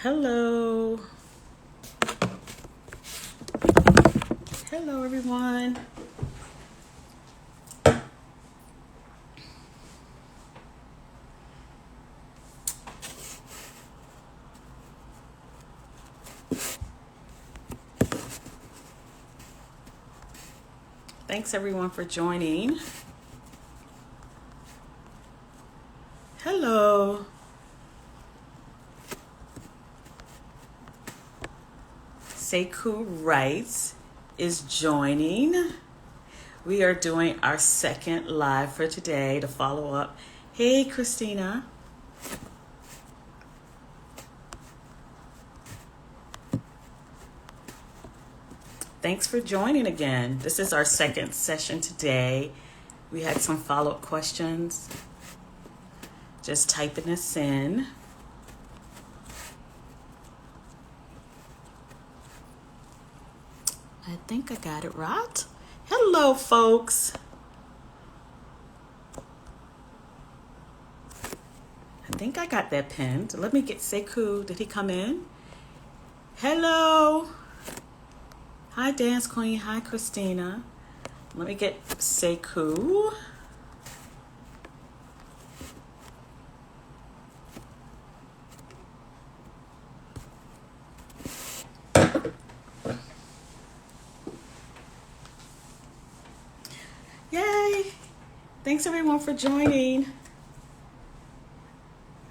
Hello. Hello, everyone. Thanks, everyone, for joining. Hello. Sekou Writes is joining. We are doing our second live for today to follow up. Hey, Christina. Thanks for joining again. This is our second session today. We had some follow-up questions. Just typing this in. I think I got it right. Hello, folks. I think I got that pinned. Let me get Sekou. Did he come in? Hello. Hi, Dance Queen. Hi, Christina. Let me get Sekou. Yay. Thanks, everyone, for joining.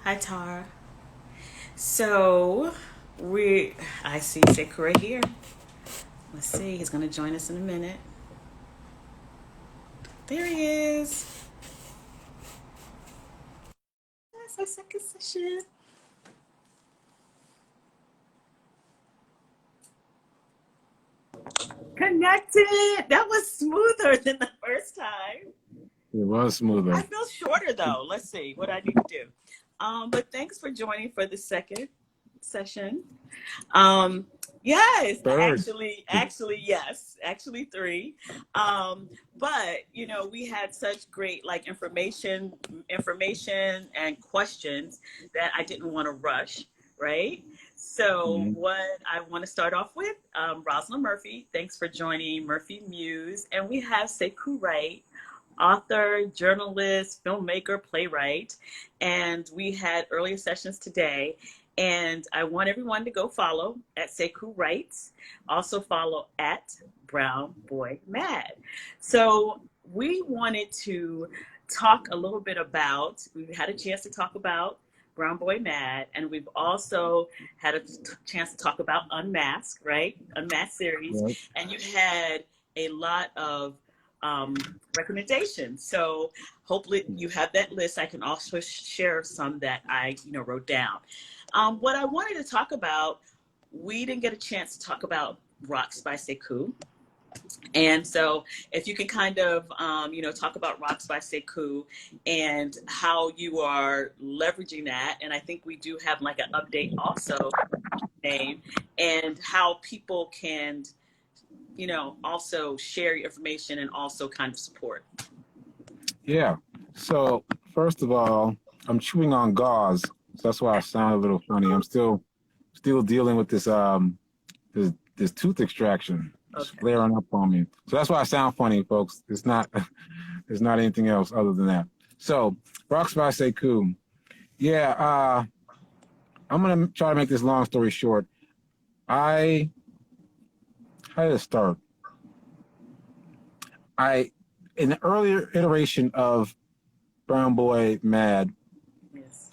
Hi, Tara. So, I see Sekou right here. Let's see. He's going to join us in a minute. There he is. That's our second session. Connected. That was smoother than the first time. It was smoother. I feel shorter though. Let's see what I need to do. But thanks for joining for the second session. Yes, Third. actually, yes, actually three. But we had such great information and questions that I didn't want to rush, right? So what I want to start off with, Rosalind Murphy, thanks for joining Murphy Muse. And we have Sekou Writes, author, journalist, filmmaker, playwright. And we had earlier sessions today. And I want everyone to go follow at Sekou Writes. Also follow at Brown Boy Mad. So we wanted to talk a little bit about, we had a chance to talk about Brown Boy Mad, and we've also had a chance to talk about UnMasked, right? UnMasked series. Right. And you had a lot of recommendations. So hopefully you have that list. I can also share some that I wrote down. What I wanted to talk about, we didn't get a chance to talk about Rocks by Sekou. And so if you can kind of, talk about Rocks by Sekou and how you are leveraging that. And I think we do have like an update also name and how people can, also share your information and also kind of support. Yeah. So first of all, I'm chewing on gauze, so that's why I sound a little funny. I'm still dealing with this this tooth extraction. It's flaring up on me. So that's why I sound funny, folks. It's not anything else other than that. So Rocks by Sekou. Yeah, I'm gonna try to make this long story short. How did it start? In the earlier iteration of Brown Boy Mad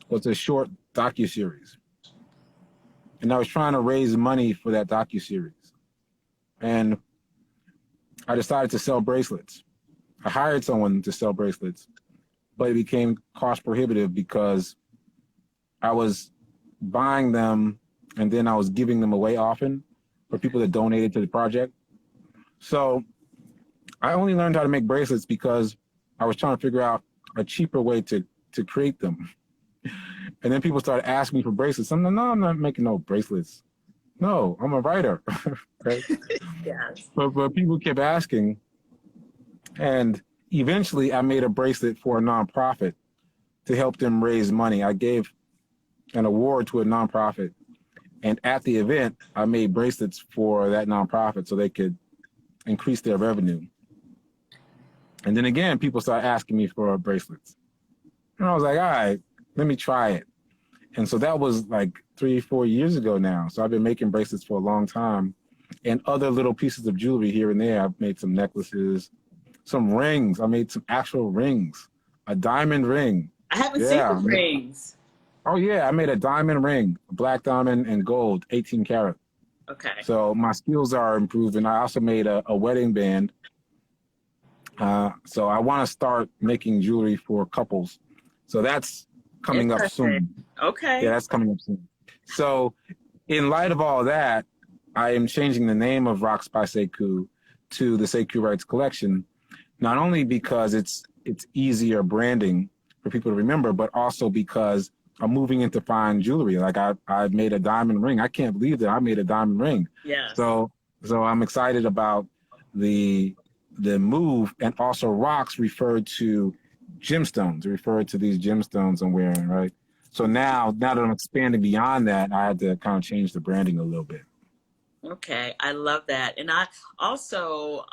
was a short docuseries. And I was trying to raise money for that docuseries. And I decided to sell bracelets. I hired someone to sell bracelets, but it became cost prohibitive because I was buying them and then I was giving them away often for people that donated to the project. So I only learned how to make bracelets because I was trying to figure out a cheaper way to create them. And then people started asking me for bracelets. I'm like, no, I'm not making no bracelets. No, I'm a writer. Right? Yes. But people kept asking. And eventually I made a bracelet for a nonprofit to help them raise money. I gave an award to a nonprofit And at the event, I made bracelets for that nonprofit so they could increase their revenue. And then again, people started asking me for bracelets. And I was like, all right, let me try it. And so that was like 3-4 years ago now. So I've been making bracelets for a long time, and other little pieces of jewelry here and there. I've made some necklaces, some rings. I made some actual rings, a diamond ring. I haven't seen the rings. Oh yeah, I made a diamond ring, a black diamond and gold, 18 karat. Okay. So my skills are improving. I also made a wedding band. So I want to start making jewelry for couples. So that's coming up soon. Okay. Yeah, that's coming up soon. So in light of all that, I am changing the name of Rocks by Sekou to the SekouWrites collection, not only because it's easier branding for people to remember, but also because I'm moving into fine jewelry. Like I made a diamond ring. I can't believe that I made a diamond ring. Yeah. So I'm excited about the move, and also rocks referred to gemstones, referred to these gemstones I'm wearing, right? So now that I'm expanding beyond that, I had to kind of change the branding a little bit. Okay, I love that. And I also,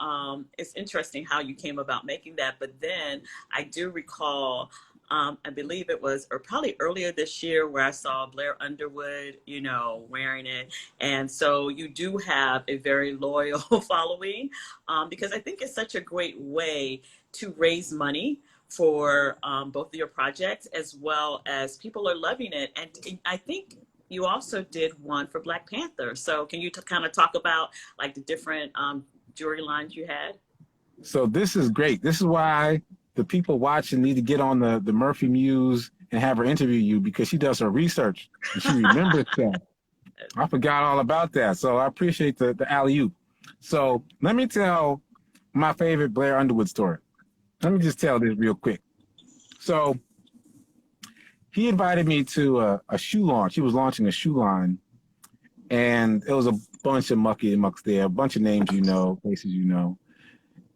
it's interesting how you came about making that, but then I do recall, I believe it was, or probably earlier this year, where I saw Blair Underwood, you know, wearing it. And so you do have a very loyal following, because I think it's such a great way to raise money for both of your projects, as well as people are loving it. And I think you also did one for Black Panther. So can you kind of talk about like the different jewelry lines you had? So this is great. This is why the people watching need to get on the Murphy Muse and have her interview you, because she does her research and she remembers that. I forgot all about that. So I appreciate the alley-oop. So let me tell my favorite Blair Underwood story. Let me just tell this real quick. So he invited me to a shoe launch. He was launching a shoe line, and it was a bunch of mucks there, a bunch of names you know, places you know.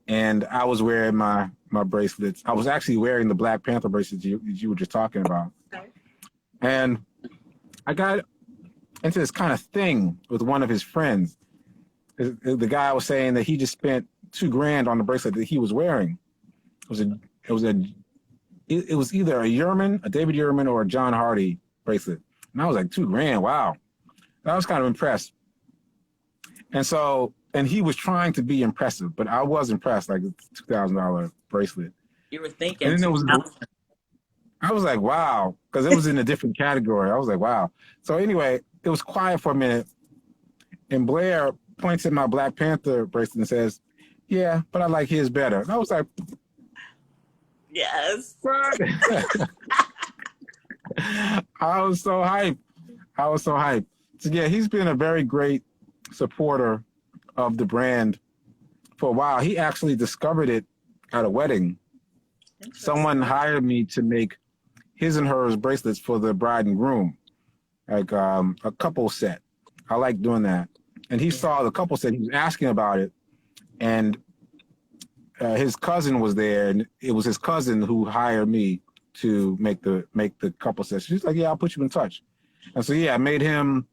And I was wearing my bracelets. I was actually wearing the Black Panther bracelets you were just talking about. Okay. And I got into this kind of thing with one of his friends. The guy was saying that he just spent $2,000 on the bracelet that he was wearing. It was either a David Yurman or a John Hardy bracelet. And I was like, $2,000, wow. I was kind of impressed. And he was trying to be impressive, but I was impressed, like a $2,000 bracelet. You were thinking. And then I was like, wow, because it was in a different category. I was like, wow. So anyway, it was quiet for a minute, and Blair points at my Black Panther bracelet and says, yeah, but I like his better. And I was like, yes. I was so hyped. So yeah, he's been a very great supporter of the brand for a while. He actually discovered it at a wedding. Someone hired me to make his and hers bracelets for the bride and groom, like a couple set. I like doing that. And he saw the couple set. He was asking about it, and his cousin was there, and it was his cousin who hired me to make the couple sets. She's like, yeah, I'll put you in touch. And so yeah, I made him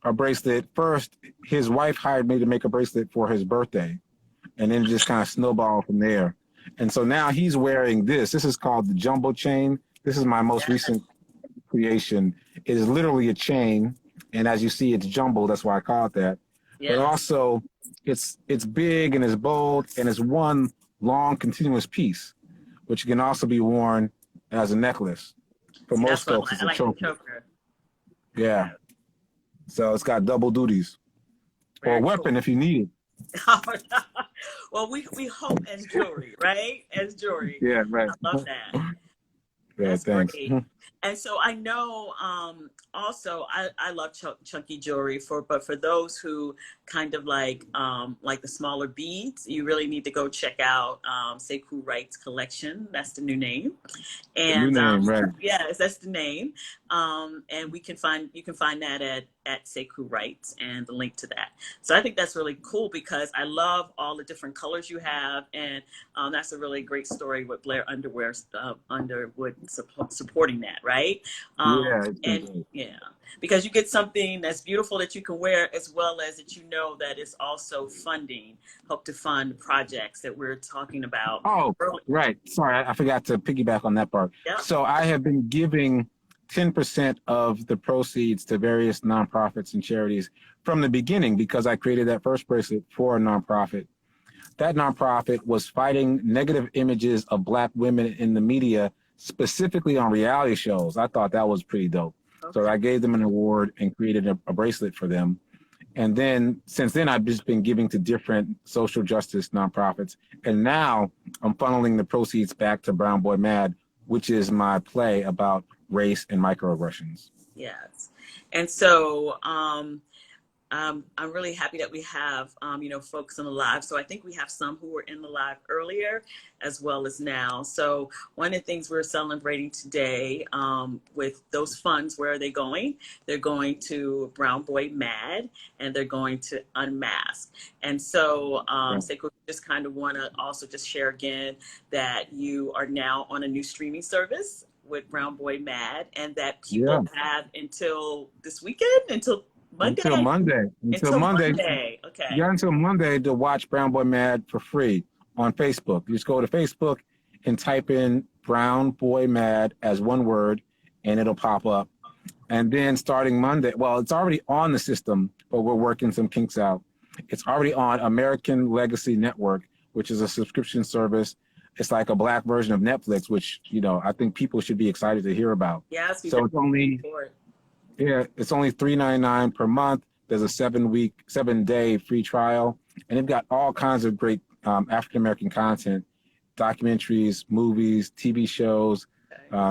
a bracelet. First, his wife hired me to make a bracelet for his birthday, and then it just kind of snowballed from there. And so now he's wearing this. This is called the Jumbo Chain. This is my most recent creation. It is literally a chain, and as you see, it's jumbo. That's why I call it that. Yes. But also, it's big and it's bold, and it's one long continuous piece, which can also be worn as a necklace. For most folks, it's a choker. Yeah. So it's got double duties. Or a weapon if you need it. Well, we hope as jewelry, right? As jewelry. Yeah, right. I love that. Yeah, that's thanks. Great. And so I know also I love chunky jewelry but for those who kind of like the smaller beads, you really need to go check out Sekou Writes collection. That's the new name. And the new name, right. Yes, that's the name. And you can find that at Sekou Writes and the link to that. So I think that's really cool because I love all the different colors you have, and that's a really great story with Blair Underwood supporting that, right? right? Yeah, it's been And great. yeah, because you get something that's beautiful that you can wear, as well as that you know that is also funding, help to fund projects that we're talking about. Oh, Early. right. Sorry, I forgot to piggyback on that part. Yeah. So I have been giving 10% of the proceeds to various nonprofits and charities from the beginning because I created that first bracelet for a nonprofit. That nonprofit was fighting negative images of Black women in the media, specifically on reality shows. I thought that was pretty dope. So Okay. I gave them an award and created a bracelet for them. And then since then, I've just been giving to different social justice nonprofits. And now I'm funneling the proceeds back to Brown Boy Mad, which is my play about race and microaggressions. Yes. And so, I'm really happy that we have, folks in the live. So I think we have some who were in the live earlier as well as now. So one of the things we're celebrating today with those funds, where are they going? They're going to Brown Boy Mad, and they're going to UnMasked. And so, Sekou, just kind of want to also just share again that you are now on a new streaming service with Brown Boy Mad, and that Yeah. people have until this weekend, until Monday. Until Monday. Until Monday. Okay. Yeah, until Monday to watch Brown Boy Mad for free on Facebook. You just go to Facebook and type in Brown Boy Mad as one word, and it'll pop up. And then starting Monday, well, it's already on the system, but we're working some kinks out. It's already on American Legacy Network, which is a subscription service. It's like a Black version of Netflix, which, I think people should be excited to hear about. Yes, so it's only $3.99 per month. There's a 7-day free trial, and they've got all kinds of great African American content, documentaries, movies, TV shows,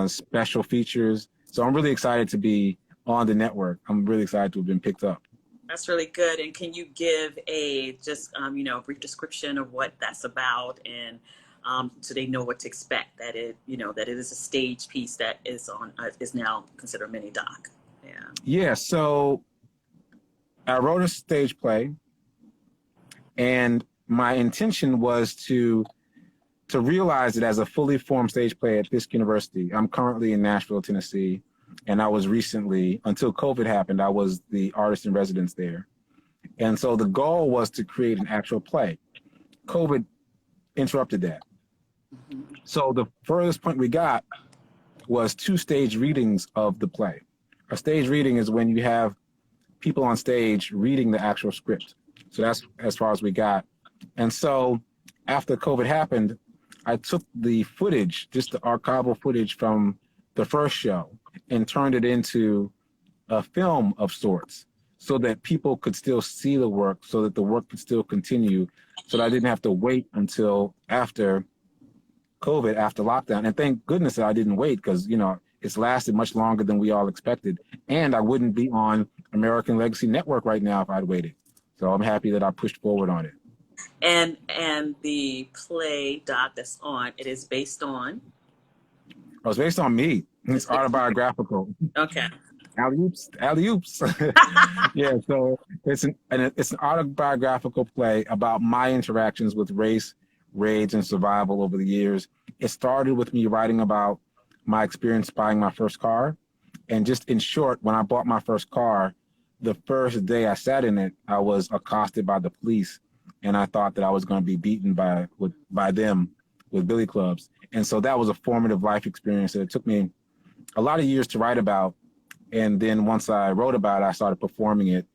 special features. So I'm really excited to be on the network. I'm really excited to have been picked up. That's really good. And can you give a brief description of what that's about, and so they know what to expect? That it is a stage piece that is now considered a mini doc. Yeah, so I wrote a stage play, and my intention was to realize it as a fully formed stage play at Fisk University. I'm currently in Nashville, Tennessee, and I was recently, until COVID happened, I was the artist in residence there. And so the goal was to create an actual play. COVID interrupted that. So the furthest point we got was 2 stage readings of the play. A stage reading is when you have people on stage reading the actual script. So that's as far as we got. And so after COVID happened, I took the footage, just the archival footage from the first show, and turned it into a film of sorts so that people could still see the work, so that the work could still continue, so that I didn't have to wait until after COVID, after lockdown. And thank goodness that I didn't wait, because, it's lasted much longer than we all expected. And I wouldn't be on American Legacy Network right now if I'd waited. So I'm happy that I pushed forward on it. And the play doc that's on, it is based on? Oh, it's based on me. It's autobiographical. Okay. Alley-oops. Yeah, so it's an autobiographical play about my interactions with race, rage, and survival over the years. It started with me writing about my experience buying my first car. And just in short, when I bought my first car, the first day I sat in it, I was accosted by the police, and I thought that I was going to be beaten by them with billy clubs. And so that was a formative life experience that it took me a lot of years to write about. And then once I wrote about it, I started performing it.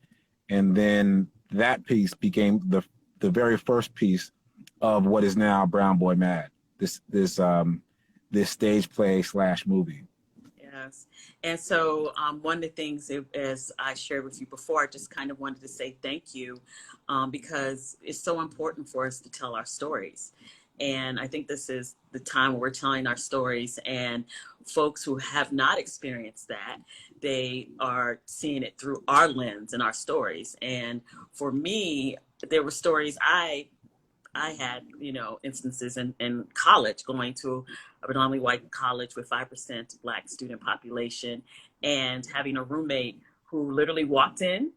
And then that piece became the very first piece of what is now Brown Boy Mad, this stage play / movie. Yes. And so one of the things, as I shared with you before, I just kind of wanted to say thank you because it's so important for us to tell our stories. And I think this is the time where we're telling our stories, and folks who have not experienced that, they are seeing it through our lens and our stories. And for me, there were stories I had, instances in college, going to a predominantly white college with 5% Black student population, and having a roommate who literally walked into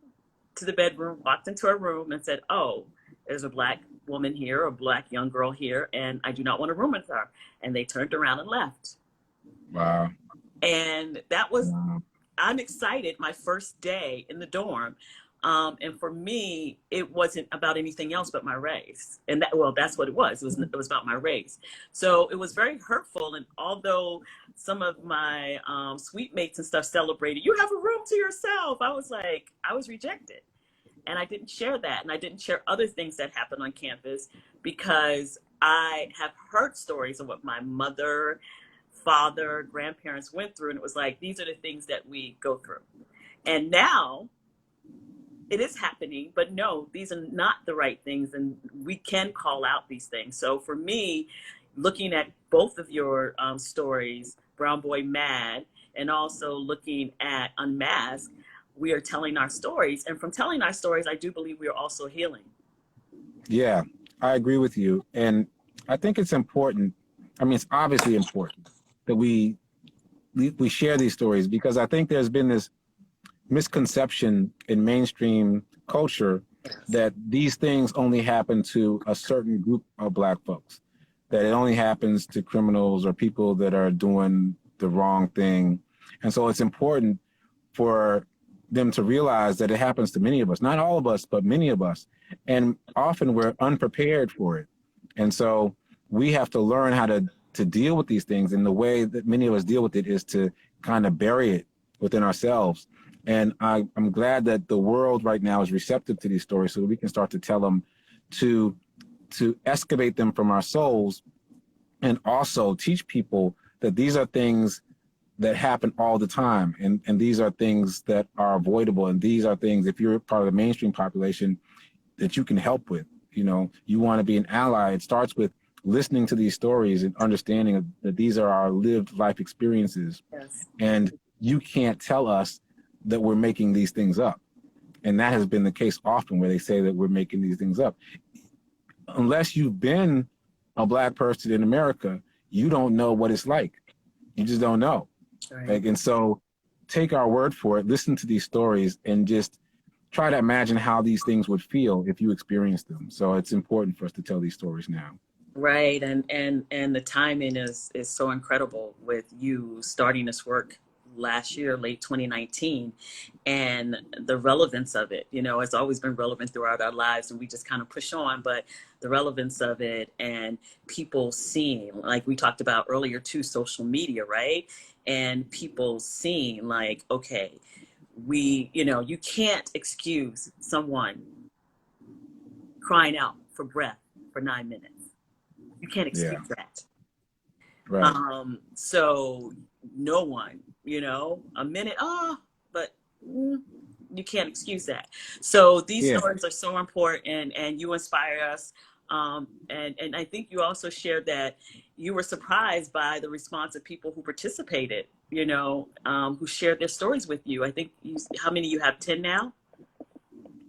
her room and said, "Oh, there's a Black woman here, or a Black young girl here, and I do not want to room with her." And they turned around and left. Wow. And that was, Wow. I'm excited, my first day in the dorm. And for me, it wasn't about anything else but my race. And that, well, that's what it was. It was about my race. So it was very hurtful. And although some of my suite mates and stuff celebrated, you have a room to yourself, I was like, I was rejected. And I didn't share that. And I didn't share other things that happened on campus because I have heard stories of what my mother, father, grandparents went through. And it was like, these are the things that we go through. And now it is happening, but no, these are not the right things. And we can call out these things. So for me, looking at both of your stories, Brown Boy Mad, and also looking at Unmasked, we are telling our stories. And from telling our stories, I do believe we are also healing. Yeah, I agree with you. And I think it's important. I mean, it's obviously important that we share these stories, because I think there's been this misconception in mainstream culture that these things only happen to a certain group of Black folks, that it only happens to criminals or people that are doing the wrong thing. And so it's important for them to realize that it happens to many of us, not all of us, but many of us. And often we're unprepared for it. And so we have to learn how to deal with these things. And the way that many of us deal with it is to kind of bury it within ourselves. And I'm glad that the world right now is receptive to these stories so that we can start to tell them, to excavate them from our souls, and also teach people that these are things that happen all the time. And these are things that are avoidable. And these are things, if you're part of the mainstream population, that you can help with. You know, you want to be an ally. It starts with listening to these stories and understanding that these are our lived life experiences. Yes. And you can't tell us that we're making these things up. And that has been the case often, where they say that we're making these things up. Unless you've been a Black person in America, you don't know what it's like. You just don't know. Right. Like, and so take our word for it, listen to these stories, and just try to imagine how these things would feel if you experienced them. So it's important for us to tell these stories now. Right. And the timing is so incredible with you starting this work last year, late 2019, and the relevance of it, you know, it's always been relevant throughout our lives, and we just kind of push on, but the relevance of it and people seeing, like we talked about earlier too, social media, right? And people seeing like, okay, you know, you can't excuse someone crying out for breath for 9 minutes. You can't excuse that. Right. So no one, you know, a minute, but you can't excuse that. So these stories are so important, and you inspire us. And I think you also shared that you were surprised by the response of people who participated, you know, who shared their stories with you. I think how many you have? 10 now?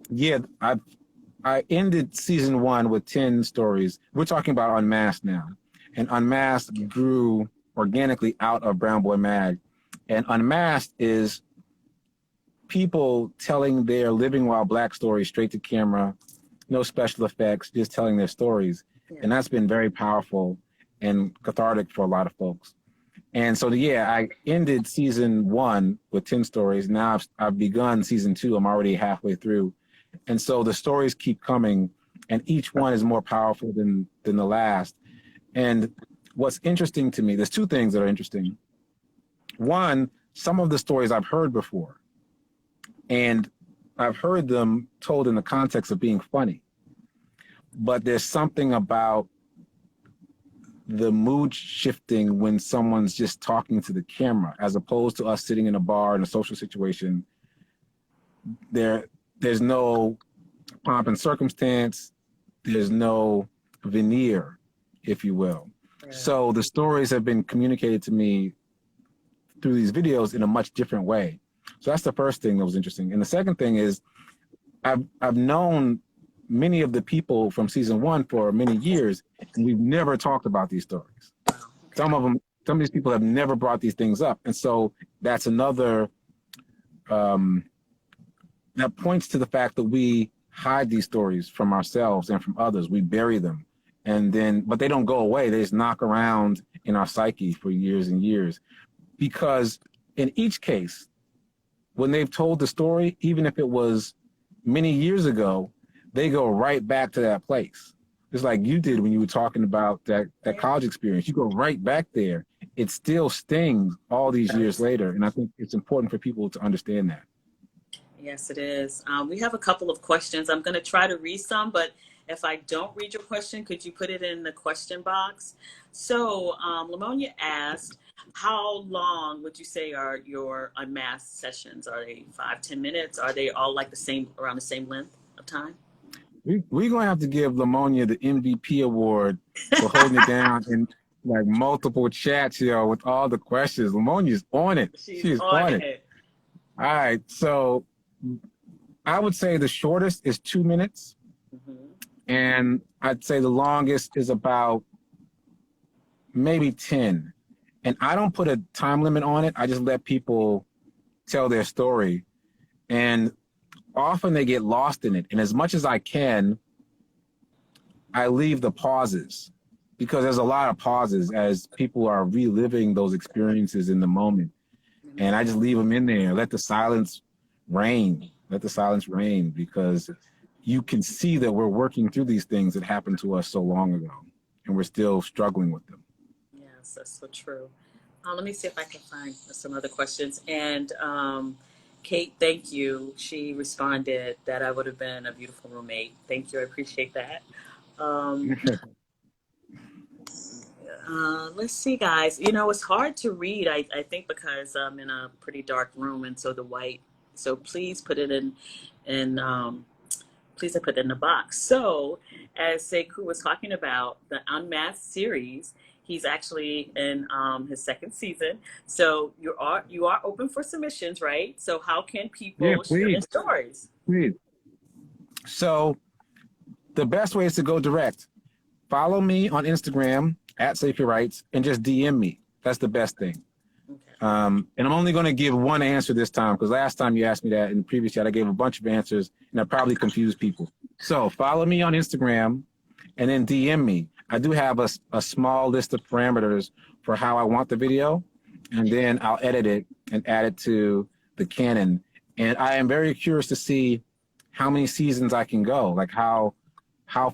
Yeah, I ended season 1 with 10 stories. We're talking about Unmasked now. And Unmasked grew organically out of Brown Boy Mad. And Unmasked is people telling their living while Black stories straight to camera, no special effects, just telling their stories. Yeah. And that's been very powerful and cathartic for a lot of folks. And so, I ended season 1 with 10 stories. Now I've begun season 2. I'm already halfway through. And so the stories keep coming, and each one is more powerful than the last. And what's interesting to me, there's two things that are interesting. One, some of the stories I've heard before, and I've heard them told in the context of being funny. But there's something about the mood shifting when someone's just talking to the camera, as opposed to us sitting in a bar in a social situation. There's no pomp and circumstance. There's no veneer, if you will. Yeah. So the stories have been communicated to me through these videos in a much different way. So that's the first thing that was interesting. And the second thing is I've known many of the people from season 1 for many years, and we've never talked about these stories. Some of these people have never brought these things up. And so that's another, that points to the fact that we hide these stories from ourselves and from others. We bury them, but they don't go away. They just knock around in our psyche for years and years, because in each case, when they've told the story, even if it was many years ago, they go right back to that place. Just like you did when you were talking about that college experience. You go right back there. It still stings all these years later. And I think it's important for people to understand that. Yes, it is. We have a couple of questions. I'm going to try to read some, but if I don't read your question, could you put it in the question box? So Lamonia asked, how long would you say are your unmasked sessions? Are they 5-10 minutes? Are they all like the same, around the same length of time? We're going to have to give Lamonia the MVP award for holding it down in like multiple chats, with all the questions. Lamonia's on it. She's on it. All right. So I would say the shortest is 2 minutes. Mm-hmm. And I'd say the longest is about maybe 10. And I don't put a time limit on it. I just let people tell their story. And often they get lost in it. And as much as I can, I leave the pauses, because there's a lot of pauses as people are reliving those experiences in the moment. And I just leave them in there. Let the silence reign. Let the silence reign, because you can see that we're working through these things that happened to us so long ago, and we're still struggling with them. Yes, that's so true. Let me see if I can find some other questions. And Kate, thank you. She responded that I would have been a beautiful roommate. Thank you. I appreciate that. Let's see, guys. It's hard to read, I think, because I'm in a pretty dark room, and so so please put it please put it in the box. So as Sekou was talking about the Unmasked series, he's actually in his second season. So you are open for submissions, right? So how can people share their stories? Please. So the best way is to go direct. Follow me on Instagram at SekouWrites and just DM me. That's the best thing. Okay. And I'm only going to give one answer this time, because last time you asked me that in the previous chat, I gave a bunch of answers and I probably confused people. So follow me on Instagram and then DM me. I do have a small list of parameters for how I want the video, and then I'll edit it and add it to the canon. And I am very curious to see how many seasons I can go, like how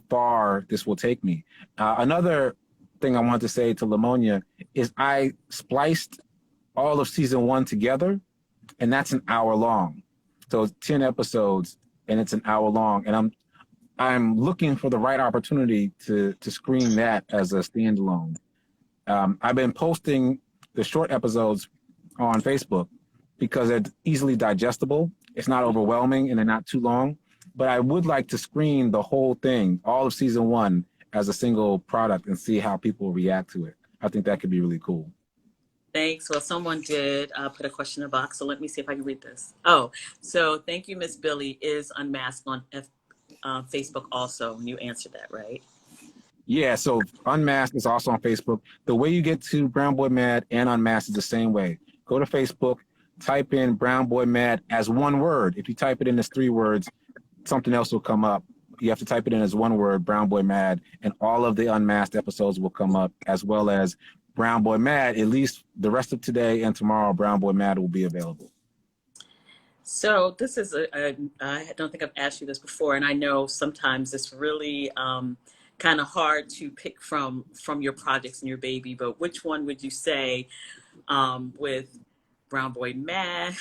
far this will take me. Another thing I want to say to Lamonia is I spliced all of season 1 together, and that's an hour long. So it's 10 episodes and it's an hour long. And I'm looking for the right opportunity to screen that as a standalone. I've been posting the short episodes on Facebook because they're easily digestible. It's not overwhelming and they're not too long. But I would like to screen the whole thing, all of season 1, as a single product and see how people react to it. I think that could be really cool. Thanks. Well, someone did put a question in the box, so let me see if I can read this. Oh, so thank you, Miss Billy. Is Unmasked on Facebook also? And you answered that, right? Yeah, so Unmasked is also on Facebook. The way you get to Brown Boy Mad and Unmasked is the same way. Go to Facebook, type in Brown Boy Mad as one word. If you type it in as 3 words, something else will come up. You have to type it in as one word, Brown Boy Mad, and all of the Unmasked episodes will come up, as well as Brown Boy Mad. At least the rest of today and tomorrow, Brown Boy Mad will be available. So this is I don't think I've asked you this before, and I know sometimes it's really kind of hard to pick from your projects and your baby, but which one would you say with Brown Boy Mad,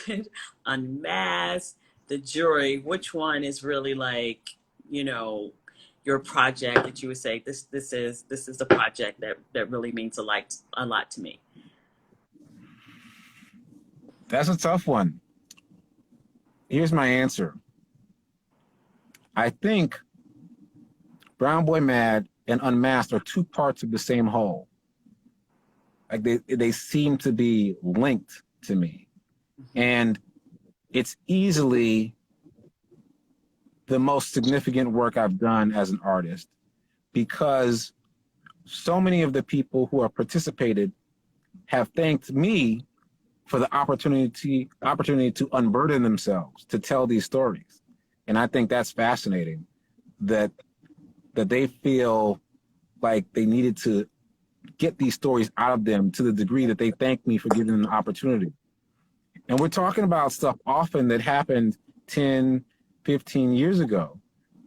Unmasked, The Jury, which one is really like, your project that you would say this is the project that really means a lot to me? That's a tough one. Here's my answer. I think Brown Boy Mad and Unmasked are 2 parts of the same whole. Like they seem to be linked to me. And it's easily the most significant work I've done as an artist, because so many of the people who have participated have thanked me for the opportunity to unburden themselves, to tell these stories. And I think that's fascinating, that they feel like they needed to get these stories out of them to the degree that they thank me for giving them the opportunity. And we're talking about stuff often that happened 10, 15 years ago,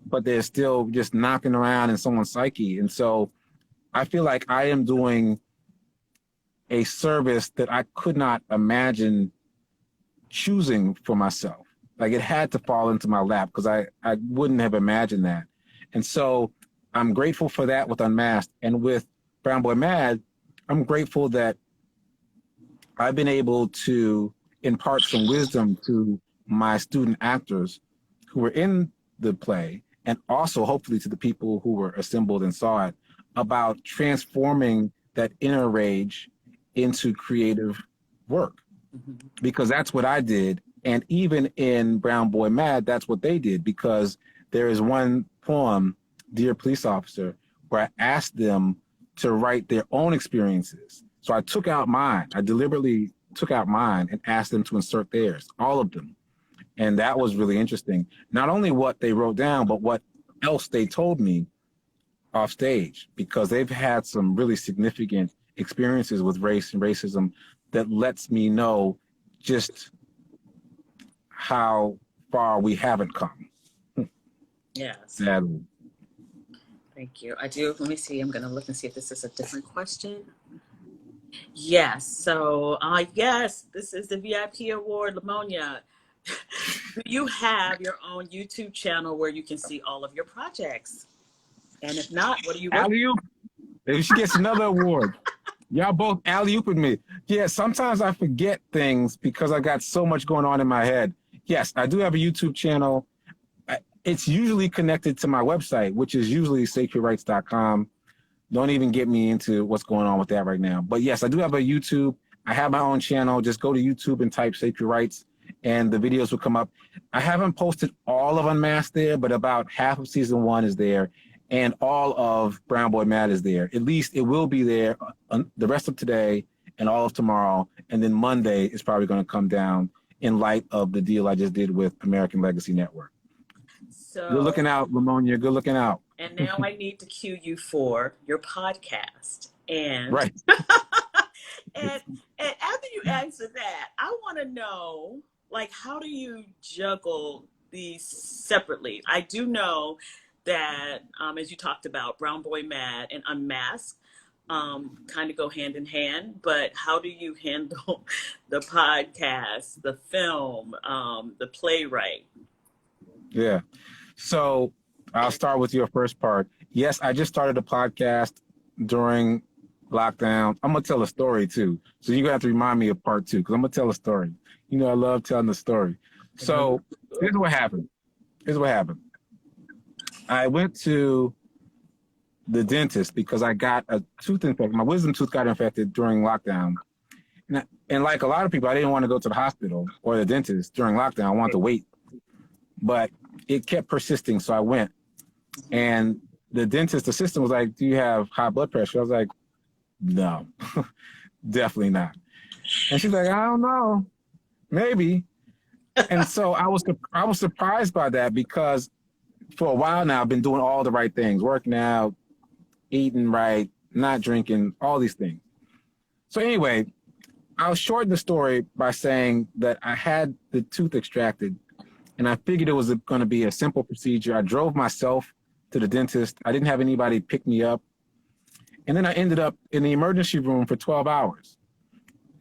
but they're still just knocking around in someone's psyche. And so I feel like I am doing a service that I could not imagine choosing for myself. Like it had to fall into my lap because I wouldn't have imagined that. And so I'm grateful for that with UnMasked. And with Brown Boy Mad, I'm grateful that I've been able to impart some wisdom to my student actors who were in the play, and also hopefully to the people who were assembled and saw it, about transforming that inner rage into creative work. Because that's what I did. And even in Brown Boy Mad, that's what they did, because there is one poem, Dear Police Officer, where I asked them to write their own experiences. So I took out mine. I deliberately took out mine and asked them to insert theirs, all of them. And that was really interesting. Not only what they wrote down, but what else they told me off stage, because they've had some really significant experiences with race and racism that lets me know just how far we haven't come. Yes. Sadly. Thank you. I do. Let me see. I'm going to look and see if this is a different question. Yes. So, yes, this is the VIP award, Lamonia. Do you have your own YouTube channel where you can see all of your projects? And if not, what are you working on? Alley-oop. She gets another award. Y'all both alley-ooping me. Yeah, sometimes I forget things because I got so much going on in my head. Yes, I do have a YouTube channel. It's usually connected to my website, which is usually SekouWrites.com. Don't even get me into what's going on with that right now. But yes, I do have a YouTube. I have my own channel. Just go to YouTube and type SekouWrites, and the videos will come up. I haven't posted all of UnMasked there, but about half of season 1 is there, and all of Brown Boy Mad is there. At least it will be there the rest of today and all of tomorrow, and then Monday is probably going to come down in light of the deal I just did with American Legacy Network. So, good looking out, Lamonia. Good looking out. And now I need to cue you for your podcast. And right. and after you answer that, I want to know, like, how do you juggle these separately? I do know that, as you talked about, Brown Boy Mad and UnMasked kind of go hand in hand, but how do you handle the podcast, the film, the playwright? Yeah. So I'll start with your first part. Yes, I just started a podcast during lockdown. I'm going to tell a story too. So you're going to have to remind me of part 2, because I'm going to tell a story. You know, I love telling the story. So here's what happened. I went to the dentist because I got a tooth infection. My wisdom tooth got infected during lockdown. And like a lot of people, I didn't want to go to the hospital or the dentist during lockdown. I wanted to wait. But it kept persisting, so I went. And the dentist assistant was like, do you have high blood pressure? I was like, no, definitely not. And she's like, I don't know, maybe. And so I was surprised by that, because for a while now I've been doing all the right things, working out, eating right, not drinking, all these things. So anyway, I'll shorten the story by saying that I had the tooth extracted, and I figured it was going to be a simple procedure. I drove myself to the dentist. I didn't have anybody pick me up. And then I ended up in the emergency room for 12 hours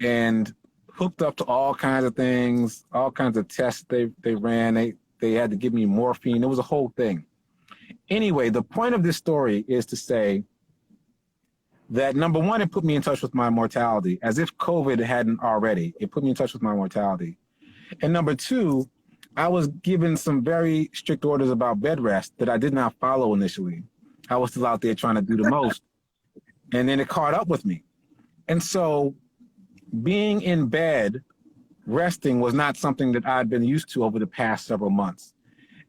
and hooked up to all kinds of things, all kinds of tests they ran. They had to give me morphine. It was a whole thing. Anyway, the point of this story is to say that, number one, it put me in touch with my mortality, as if COVID hadn't already. It put me in touch with my mortality. And number two, I was given some very strict orders about bed rest that I did not follow initially. I was still out there trying to do the most. And then it caught up with me. And so being in bed, resting, was not something that I'd been used to over the past several months.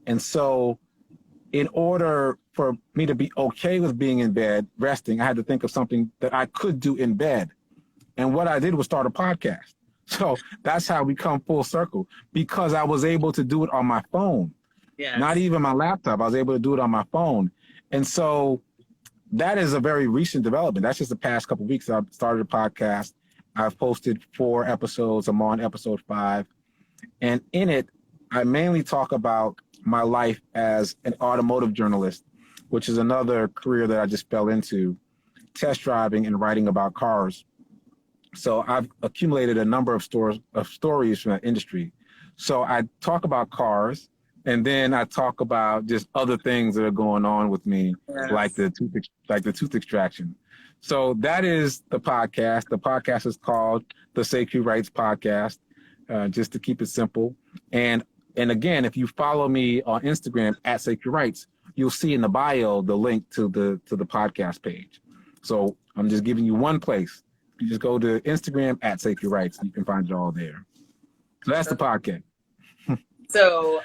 And so in order for me to be okay with being in bed, resting, I had to think of something that I could do in bed. And what I did was start a podcast. So that's how we come full circle, because I was able to do it on my phone. Yes. Not even my laptop. I was able to do it on my phone. And so that is a very recent development. That's just the past couple of weeks I started a podcast. I've posted 4 episodes. I'm on episode 5. And in it, I mainly talk about my life as an automotive journalist, which is another career that I just fell into, test driving and writing about cars. So I've accumulated a number of stories from that industry. So I talk about cars, and then I talk about just other things that are going on with me, Yes. like the tooth extraction. So that is the podcast. The podcast is called the Sekou Writes podcast, just to keep it simple. And again, if you follow me on Instagram at Sekou Writes, you'll see in the bio the link to the podcast page. So I'm just giving you one place. You just go to Instagram at Sekou Writes, and you can find it all there. So that's the podcast. So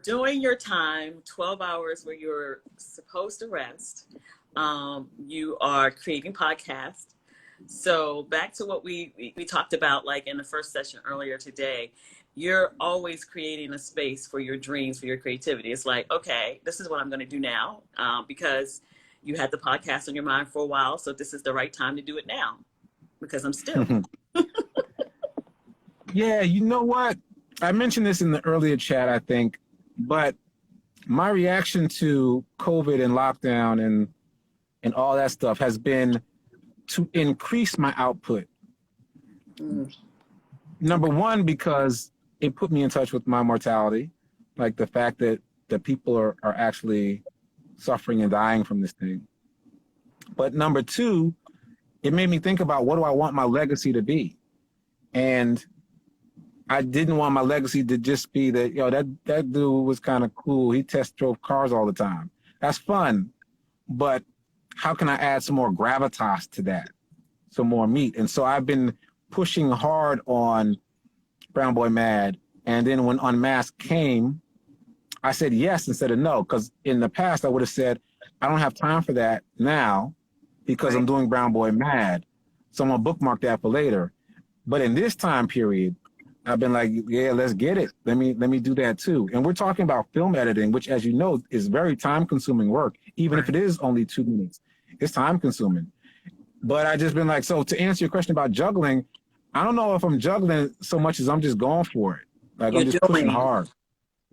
during your time, 12 hours where you're supposed to rest, you are creating podcasts. So back to what we talked about, like in the first session earlier today, you're always creating a space for your dreams, for your creativity. It's like, okay, this is what I'm going to do now, because you had the podcast on your mind for a while. So this is the right time to do it now, because I'm still. Yeah, you know what? I mentioned this in the earlier chat, I think, but my reaction to COVID and lockdown and all that stuff has been to increase my output. Number one, because it put me in touch with my mortality, like the fact that people are actually suffering and dying from this thing. But number two, it made me think about, what do I want my legacy to be? And I didn't want my legacy to just be that, that dude was kind of cool. He test drove cars all the time. That's fun. But how can I add some more gravitas to that? Some more meat. And so I've been pushing hard on Brown Boy Mad. And then when UnMasked came, I said yes instead of no. Because in the past, I would have said, I don't have time for that now because I'm doing Brown Boy Mad. So I'm going to bookmark that for later. But in this time period, I've been like, yeah, let's get it. Let me do that too. And we're talking about film editing, which, as you know, is very time-consuming work. Even if it is only 2 minutes, it's time-consuming. But I just been like, so to answer your question about juggling, I don't know if I'm juggling so much as I'm just going for it. Like, I'm just pushing hard.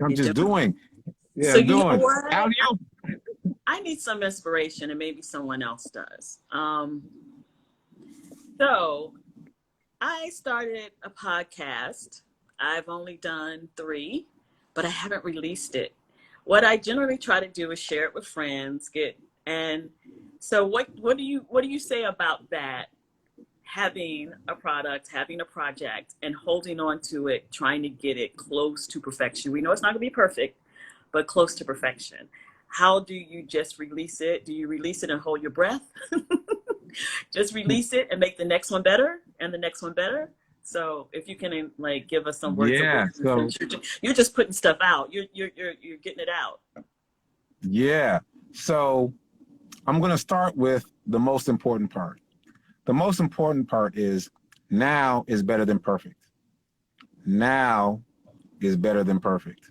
I'm just doing. Yeah, so I'm doing. You know what? How do you? I need some inspiration, and maybe someone else does. So I started a podcast. I've only done 3, but I haven't released it. What I generally try to do is share it with friends. So what do you say about that? Having a product, having a project, and holding on to it, trying to get it close to perfection. We know it's not going to be perfect, but close to perfection. How do you just release it? Do you release it and hold your breath? Just release it and make the next one better and the next one better. So if you can like give us some words of wisdom, you're just putting stuff out. You're getting it out. Yeah. So I'm going to start with the most important part. The most important part is now is better than perfect. Now is better than perfect.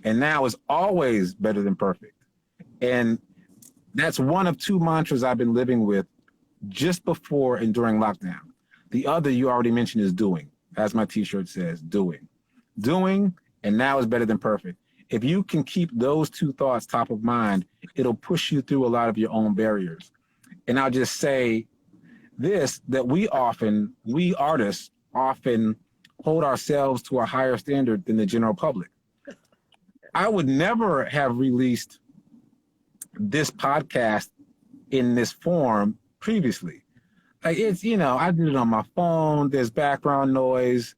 And now is always better than perfect. And that's one of 2 mantras I've been living with just before and during lockdown. The other you already mentioned is doing. As my t-shirt says, doing. Doing, and now is better than perfect. If you can keep those 2 thoughts top of mind, it'll push you through a lot of your own barriers. And I'll just say this, that we artists often hold ourselves to a higher standard than the general public. I would never have released this podcast in this form previously. Like, it's, I did it on my phone. There's background noise.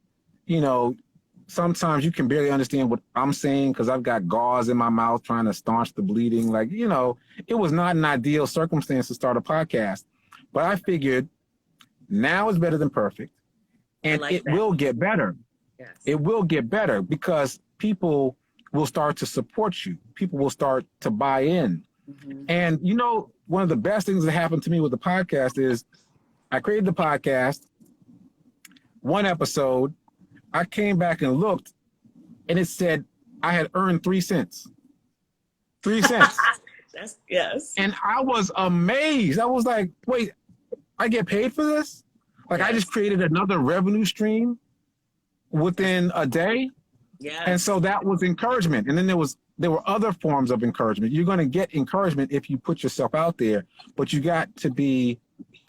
Sometimes you can barely understand what I'm saying because I've got gauze in my mouth trying to staunch the bleeding. Like, it was not an ideal circumstance to start a podcast. But I figured now is better than perfect. And it will get better. Yes. It will get better because people will start to support you. People will start to buy in. Mm-hmm. And, one of the best things that happened to me with the podcast is I created the podcast, 1 episode, I came back and looked, and it said I had earned 3 cents. 3 cents. Yes. And I was amazed. I was like, wait, I get paid for this? Like I just created another revenue stream within a day. Yeah. And so that was encouragement. And then there were other forms of encouragement. You're going to get encouragement if you put yourself out there, but you got to be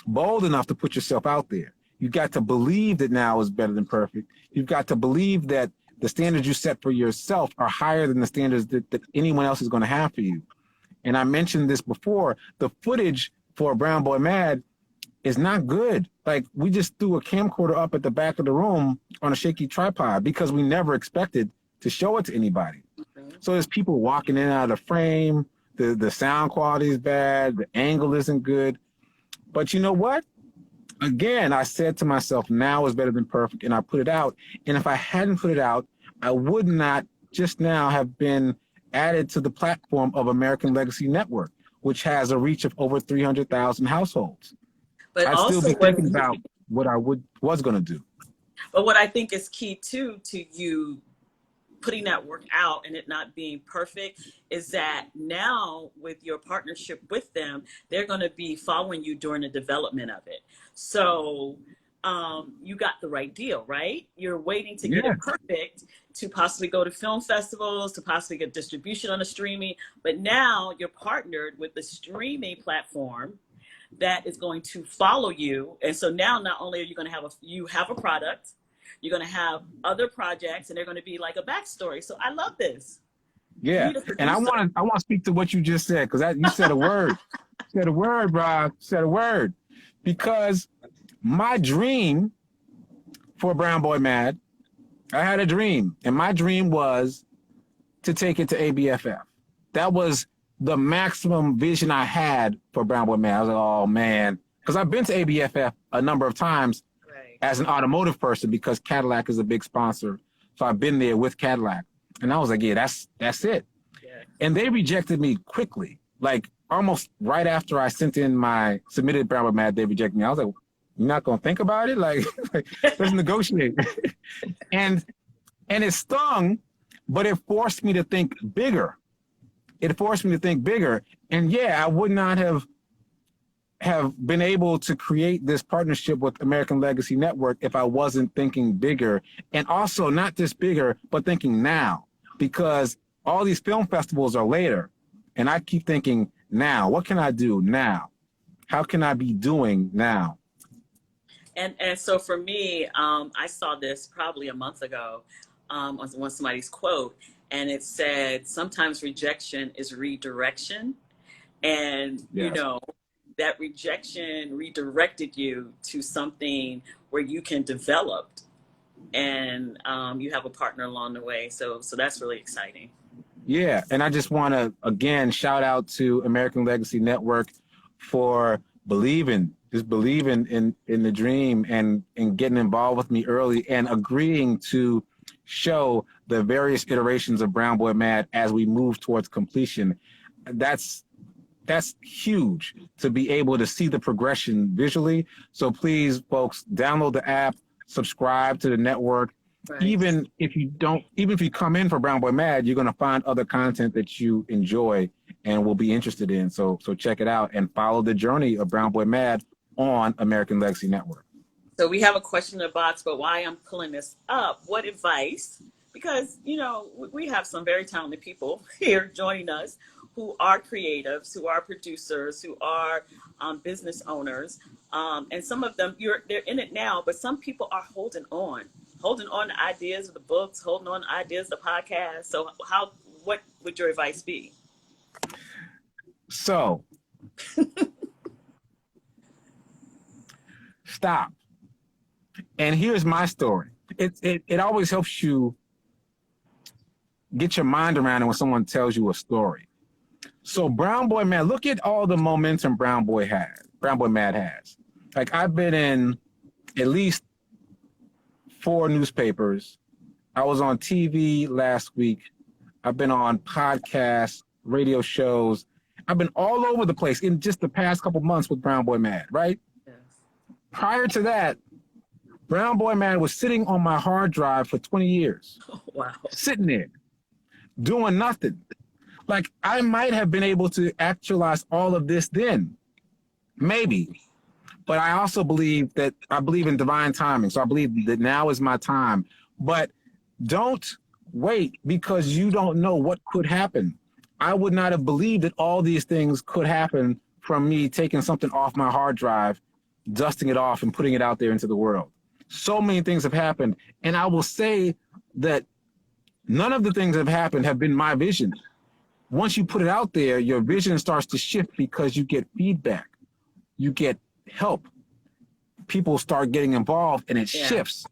bold enough to put yourself out there. You got to believe that now is better than perfect. You've got to believe that the standards you set for yourself are higher than the standards that anyone else is going to have for you. And I mentioned this before, the footage for Brown Boy Mad is not good. Like we just threw a camcorder up at the back of the room on a shaky tripod because we never expected to show it to anybody. So there's people walking in and out of the frame. The sound quality is bad. The angle isn't good. But you know what? Again, I said to myself, now is better than perfect, and I put it out. And if I hadn't put it out, I would not just now have been added to the platform of American Legacy Network, which has a reach of over 300,000 households. But I'd still be thinking about what I was going to do. But what I think is key too to you putting that work out and it not being perfect is that now with your partnership with them, they're going to be following you during the development of it. So you got the right deal, right? You're waiting to get it perfect to possibly go to film festivals, to possibly get distribution on the streaming. But now you're partnered with the streaming platform that is going to follow you. And so now not only are you going to have a product, you're going to have other projects, and they're going to be like a backstory. So I love this. Yeah, and I want to speak to what you just said, because you said a word. You said a word, Rob. You said a word. Because my dream for Brown Boy Mad, I had a dream, and my dream was to take it to ABFF. That was the maximum vision I had for Brown Boy Mad. I was like, oh man, because I've been to ABFF a number of times as an automotive person because Cadillac is a big sponsor. So I've been there with Cadillac, and I was like, yeah, that's it. Yeah. And they rejected me quickly, like almost right after I submitted Brown Boy Mad. They rejected me. I was like, you're not gonna think about it? Like let's negotiate. and it stung, but it forced me to think bigger. And yeah, I would not have been able to create this partnership with American Legacy Network if I wasn't thinking bigger. And also not just bigger, but thinking now, because all these film festivals are later. And I keep thinking now, what can I do now? How can I be doing now? And so for me, I saw this probably a month ago on somebody's quote, and it said, sometimes rejection is redirection. And, you know, that rejection redirected you to something where you can develop, and you have a partner along the way. So that's really exciting. Yeah, and I just want to, again, shout out to American Legacy Network for believing in the dream and getting involved with me early and agreeing to show the various iterations of Brown Boy Mad as we move towards completion. That's huge to be able to see the progression visually. So please, folks, download the app, subscribe to the network. Right. Even if you come in for Brown Boy Mad, you're going to find other content that you enjoy and will be interested in. So check it out and follow the journey of Brown Boy Mad on American Legacy Network. So we have a question in the box, but why I'm pulling this up, what advice? Because, you know, we have some very talented people here joining us who are creatives, who are producers, who are business owners. And some of them, they're in it now, but some people are holding on to ideas of the books, holding on to ideas of the podcast. So what would your advice be? So, stop. And here's my story. It always helps you get your mind around it when someone tells you a story. So Brown Boy Mad, look at all the momentum Brown Boy Mad has. Like, I've been in at least 4 newspapers. I was on TV last week. I've been on podcasts, radio shows. I've been all over the place in just the past couple months with Brown Boy Mad, right? Yes. Prior to that, Brown Boy Mad was sitting on my hard drive for 20 years. Oh, wow. Sitting there, doing nothing. Like, I might have been able to actualize all of this then. Maybe. But I also believe in divine timing. So I believe that now is my time. But don't wait, because you don't know what could happen. I would not have believed that all these things could happen from me taking something off my hard drive, dusting it off and putting it out there into the world. So many things have happened. And I will say that none of the things that have happened have been my vision. Once you put it out there, your vision starts to shift because you get feedback, you get help. People start getting involved and it shifts.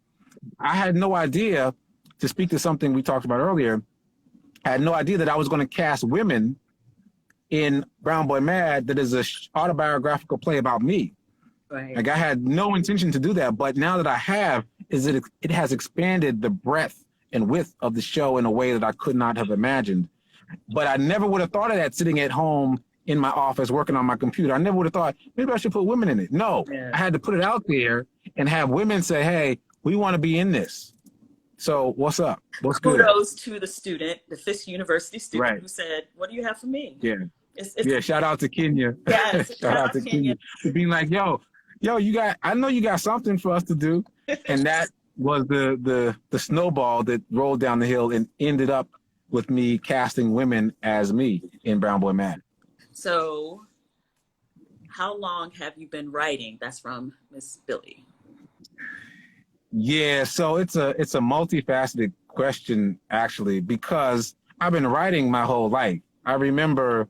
I had no idea, to speak to something we talked about earlier, I had no idea that I was going to cast women in Brown Boy Mad that is a autobiographical play about me. Right. Like, I had no intention to do that, but now that I have, it has expanded the breadth and width of the show in a way that I could not have imagined. But I never would have thought of that sitting at home in my office working on my computer. I never would have thought, maybe I should put women in it. No, I had to put it out there and have women say, hey, we want to be in this. So what's up? What's good? Kudos to the student, the Fisk University student, who said, what do you have for me? Yeah. Shout out to Kenya. Yes, shout out to Kenya. For being like, yo, I know you got something for us to do. And that was the snowball that rolled down the hill and ended up with me casting women as me in Brown Boy Mad. So how long have you been writing? That's from Miss Billy. Yeah, so it's a multifaceted question, actually, because I've been writing my whole life. I remember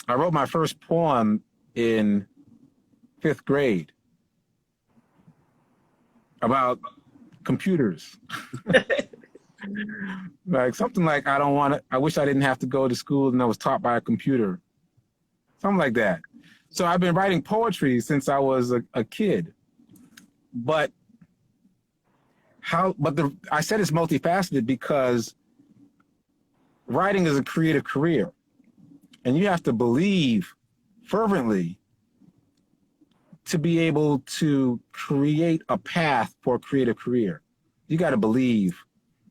I wrote my first poem in 5th grade about computers. Like something like, I wish I didn't have to go to school and I was taught by a computer. Something like that. So I've been writing poetry since I was a kid. But I said it's multifaceted because writing is a creative career. And you have to believe fervently to be able to create a path for a creative career. You got to believe.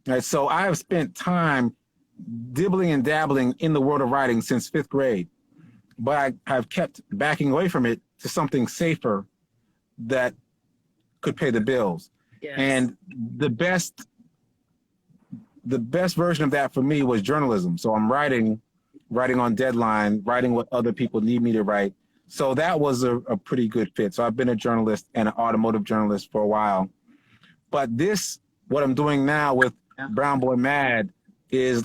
Right? So I have spent time dibbling and dabbling in the world of writing since 5th grade, but I've kept backing away from it to something safer that could pay the bills. Yes. And the best version of that for me was journalism. So I'm writing on deadline, writing what other people need me to write. So that was a pretty good fit. So I've been a journalist and an automotive journalist for a while. But what I'm doing now with Brown Boy Mad is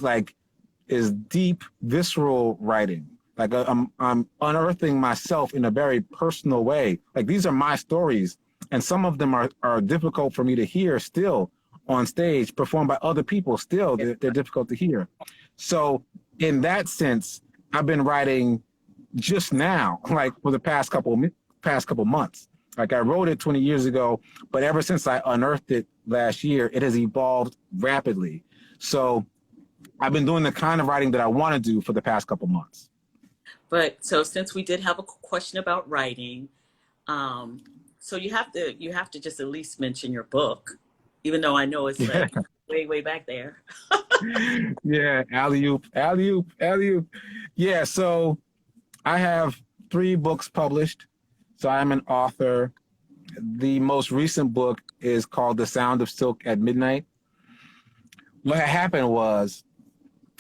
deep, visceral writing. Like I'm unearthing myself in a very personal way. Like these are my stories. And some of them are difficult for me to hear still on stage, performed by other people still. They're difficult to hear. So in that sense, I've been writing just now, like for the past couple months. Like I wrote it 20 years ago, but ever since I unearthed it last year, it has evolved rapidly. So I've been doing the kind of writing that I want to do for the past couple months. But so since we did have a question about writing, so you have to just at least mention your book, even though I know it's like way back there. Yeah, alley-oop. Yeah, so I have 3 books published. So I'm an author. The most recent book is called The Sound of Silk at Midnight. What happened was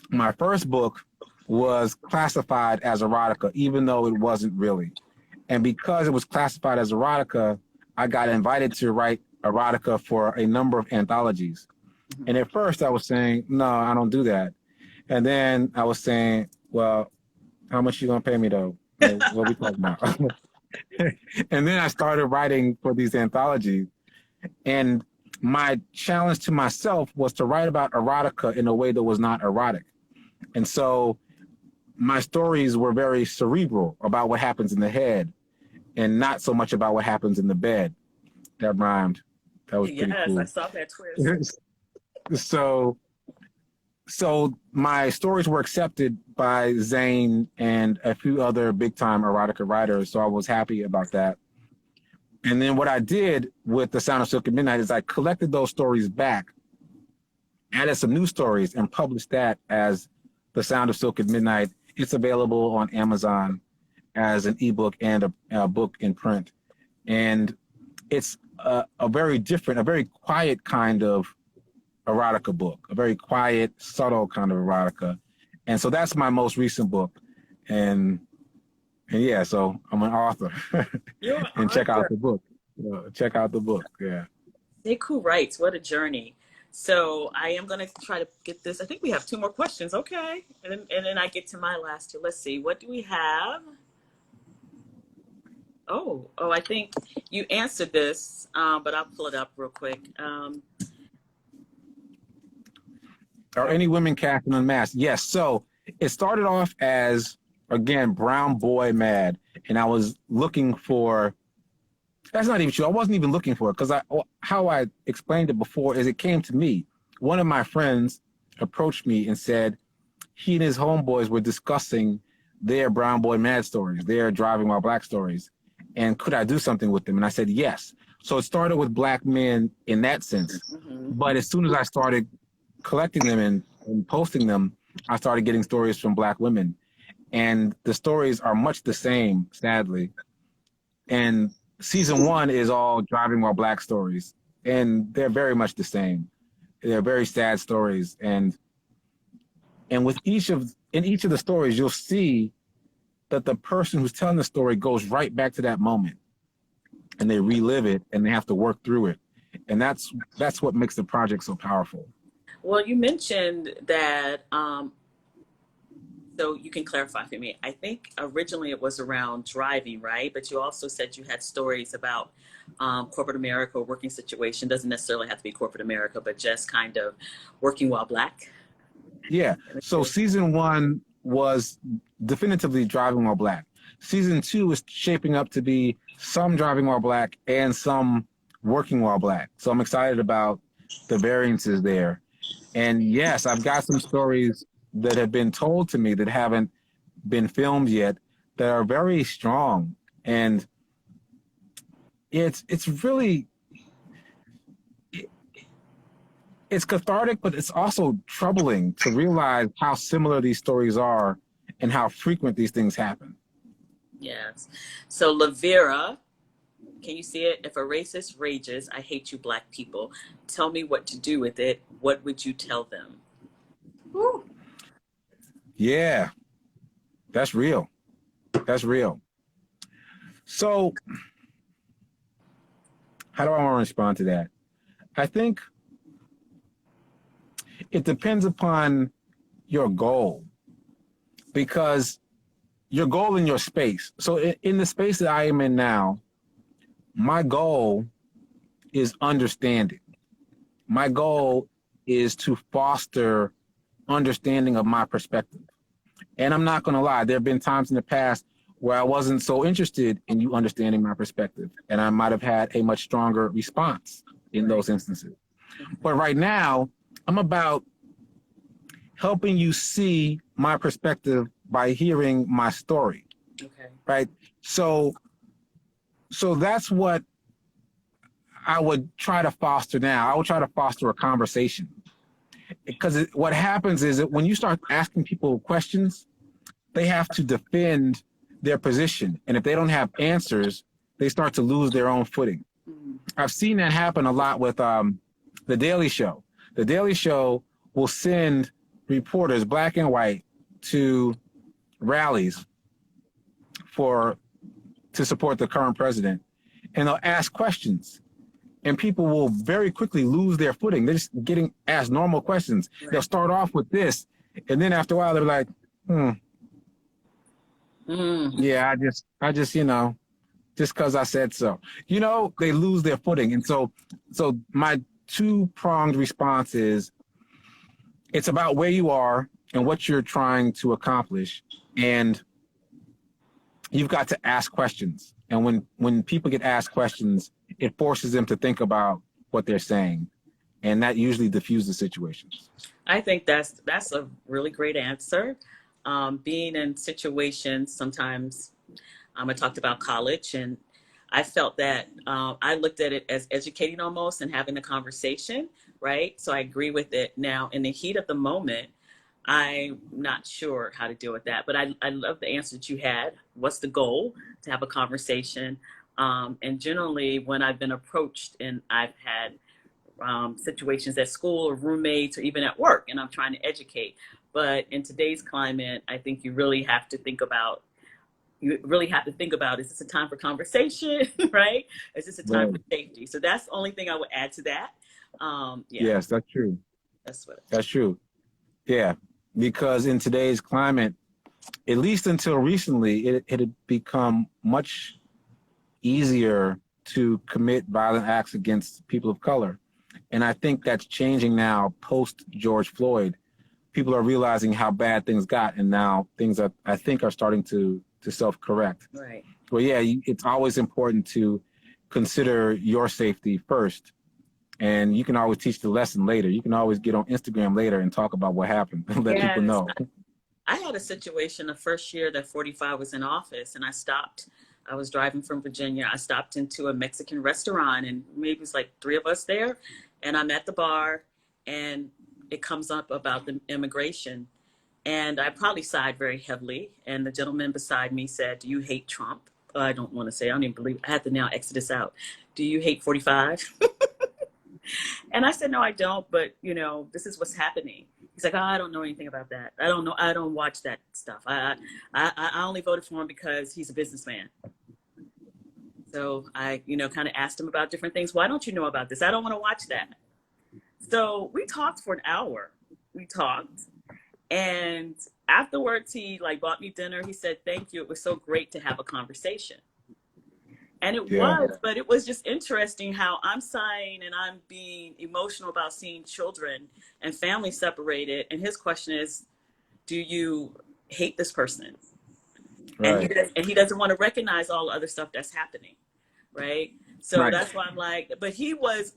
my first book was classified as erotica, even though it wasn't really. And because it was classified as erotica, I got invited to write erotica for a number of anthologies. And at first I was saying, no, I don't do that. And then I was saying, well, how much you gonna pay me though? What we talking about? And then I started writing for these anthologies. And my challenge to myself was to write about erotica in a way that was not erotic. And so my stories were very cerebral about what happens in the head and not so much about what happens in the bed. That rhymed. That was pretty cool. Yes, I saw that twist. So my stories were accepted by Zane and a few other big-time erotica writers, so I was happy about that. And then what I did with The Sound of Silk at Midnight is I collected those stories back, added some new stories, and published that as The Sound of Silk at Midnight. It's available on Amazon as an ebook and a book in print. And it's a very different, a very quiet kind of erotica book, a very quiet, subtle kind of erotica. And so that's my most recent book. And yeah, so I'm an author. You're an And check out author. the book. Check out the book. Yeah. Sekou Writes, what a journey. So I am going to try to get this. I think we have two more questions. Okay. And then I get to my last two. Let's see. What do we have? Oh, I think you answered this, but I'll pull it up real quick. Are any women cast in UnMasked? Yes. So it started off as, again, Brown Boy Mad. And I was looking for, that's not even true. I wasn't even looking for it because how I explained it before is it came to me. One of my friends approached me and said he and his homeboys were discussing their Brown Boy Mad stories, their Driving While Black stories. And could I do something with them? And I said, yes. So it started with black men in that sense. Mm-hmm. But as soon as I started collecting them and posting them, I started getting stories from black women. And the stories are much the same, sadly. And season 1 is all Driving While Black stories. And they're very much the same. They're very sad stories. And with in each of the stories, you'll see that the person who's telling the story goes right back to that moment. And they relive it and they have to work through it. And that's what makes the project so powerful. Well, you mentioned that, so you can clarify for me. I think originally it was around driving, right? But you also said you had stories about corporate America or working situation. Doesn't necessarily have to be corporate America, but just kind of working while black. Yeah. So season 1 was definitively Driving While Black. Season 2 is shaping up to be some Driving While Black and some Working While Black. So I'm excited about the variances there. And yes, I've got some stories that have been told to me that haven't been filmed yet that are very strong. And it's really, it's cathartic, but it's also troubling to realize how similar these stories are and how frequent these things happen. Yes. So Lavera, can you see it? If a racist rages, I hate you black people. Tell me what to do with it. What would you tell them? Woo. Yeah, that's real. That's real. So how do I want to respond to that? I think it depends upon your goal, because your goal in your space. So in the space that I am in now, my goal is understanding. My goal is to foster understanding of my perspective. And I'm not going to lie, there have been times in the past where I wasn't so interested in you understanding my perspective, and I might have had a much stronger response in those instances. But right now, I'm about helping you see my perspective by hearing my story. Okay. Right? So that's what I would try to foster now. I would try to foster a conversation. Because what happens is that when you start asking people questions, they have to defend their position. And if they don't have answers, they start to lose their own footing. Mm-hmm. I've seen that happen a lot with The Daily Show. The Daily Show will send reporters, black and white, to rallies to support the current president. And they'll ask questions. And people will very quickly lose their footing. They're just getting asked normal questions. Right. They'll start off with this, and then after a while, they're like, yeah, I just, just because I said so. They lose their footing. And so my two-pronged response is, it's about where you are and what you're trying to accomplish. And you've got to ask questions. And when people get asked questions, it forces them to think about what they're saying. And that usually diffuses situations. I think that's a really great answer. Being in situations, sometimes I talked about college, and I felt that I looked at it as educating almost and having a conversation, right? So I agree with it. Now, in the heat of the moment, I'm not sure how to deal with that, but I love the answer that you had. What's the goal? To have a conversation. And generally, when I've been approached and I've had situations at school or roommates or even at work, and I'm trying to educate. But in today's climate, I think you really have to think about, is this a time for conversation, right? Is this a time for safety? So that's the only thing I would add to that. Yes, that's true. That's true. Yeah, because in today's climate, at least until recently, it had become much easier to commit violent acts against people of color. And I think that's changing now post George Floyd. People are realizing how bad things got, and now things are, I think, are starting to self-correct. Right. Well, yeah, it's always important to consider your safety first. And you can always teach the lesson later. You can always get on Instagram later and talk about what happened and let people know. I had a situation the first year that 45 was in office, and I was driving from Virginia. I stopped into a Mexican restaurant, and maybe it was like 3 of us there. And I'm at the bar, and it comes up about the immigration. And I probably sighed very heavily. And the gentleman beside me said, "Do you hate Trump?" I don't want to say, I don't even believe, I have to now exit this out. "Do you hate 45? And I said, "No, I don't. But, this is what's happening." He's like, "Oh, I don't know anything about that. I don't know. I don't watch that stuff. I only voted for him because he's a businessman." So I, kind of asked him about different things. "Why don't you know about this?" "I don't want to watch that." So we talked for an hour. And afterwards, he bought me dinner. He said, "Thank you. It was so great to have a conversation." And it was, but it was just interesting how I'm sighing and I'm being emotional about seeing children and families separated. And his question is, "Do you hate this person?" Right. And he doesn't want to recognize all the other stuff that's happening. Right. So that's why I'm like, but he was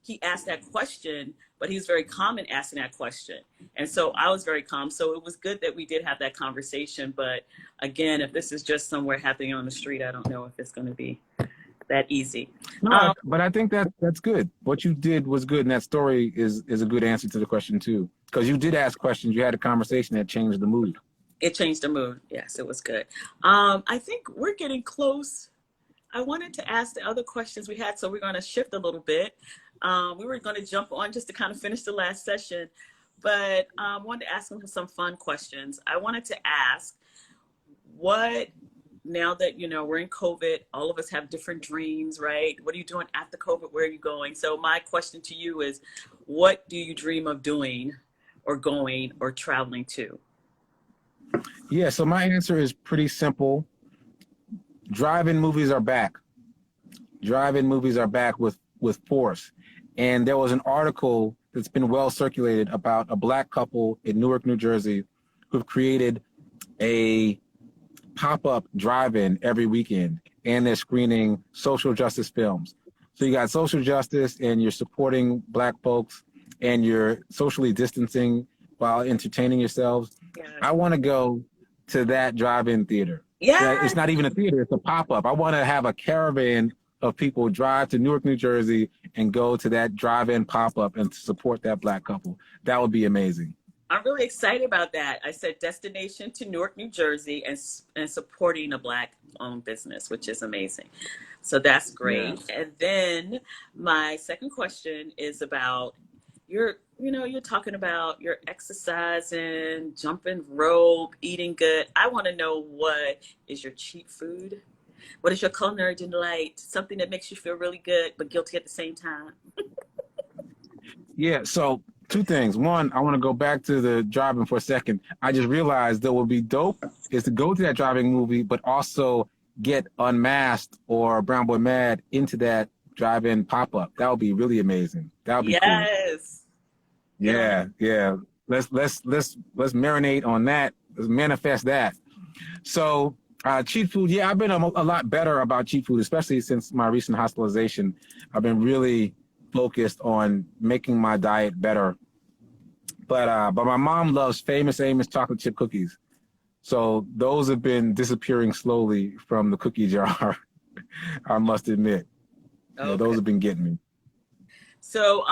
he asked that question, but he was very calm in asking that question. And so I was very calm. So it was good that we did have that conversation. But again, if this is just somewhere happening on the street, I don't know if it's going to be that easy. No, but I think that's good. What you did was good. And that story is a good answer to the question too. Because you did ask questions. You had a conversation that changed the mood. It changed the mood. Yes, it was good. I think we're getting close. I wanted to ask the other questions we had, so we're going to shift a little bit. We were going to jump on just to kind of finish the last session, but I wanted to ask them some fun questions. I wanted to ask now that, we're in COVID, all of us have different dreams, right? What are you doing after COVID? Where are you going? So my question to you is, what do you dream of doing or going or traveling to? Yeah, so my answer is pretty simple. Drive-in movies are back. Drive-in movies are back with force. And there was an article that's been well circulated about a Black couple in Newark, New Jersey, who've created a pop-up drive-in every weekend, and they're screening social justice films. So you got social justice, and you're supporting Black folks, and you're socially distancing while entertaining yourselves. Yes. I want to go to that drive-in theater. Yeah, it's not even a theater, it's a pop-up. I want to have a caravan of people drive to Newark, New Jersey and go to that drive-in pop-up and support that Black couple. That would be amazing. I'm really excited about that. I said destination to Newark, New Jersey, and supporting a Black-owned business, which is amazing. So that's great. Yeah. And then my second question is about you're talking about your exercising, jumping rope, eating good. I want to know, what is your cheat food? What is your culinary delight? Something that makes you feel really good, but guilty at the same time. Yeah, so 2 things. One, I want to go back to the drive-in for a second. I just realized that would be dope is to go to that driving movie, but also get UnMasked or Brown Boy Mad into that drive-in pop-up. That would be really amazing. That would be cool. Yes. Yeah. Let's marinate on that. Let's manifest that. So cheat food, yeah, I've been a lot better about cheat food, especially since my recent hospitalization. I've been really focused on making my diet better. But my mom loves Famous Amos chocolate chip cookies. So those have been disappearing slowly from the cookie jar, I must admit. Okay. Yeah, those have been getting me. So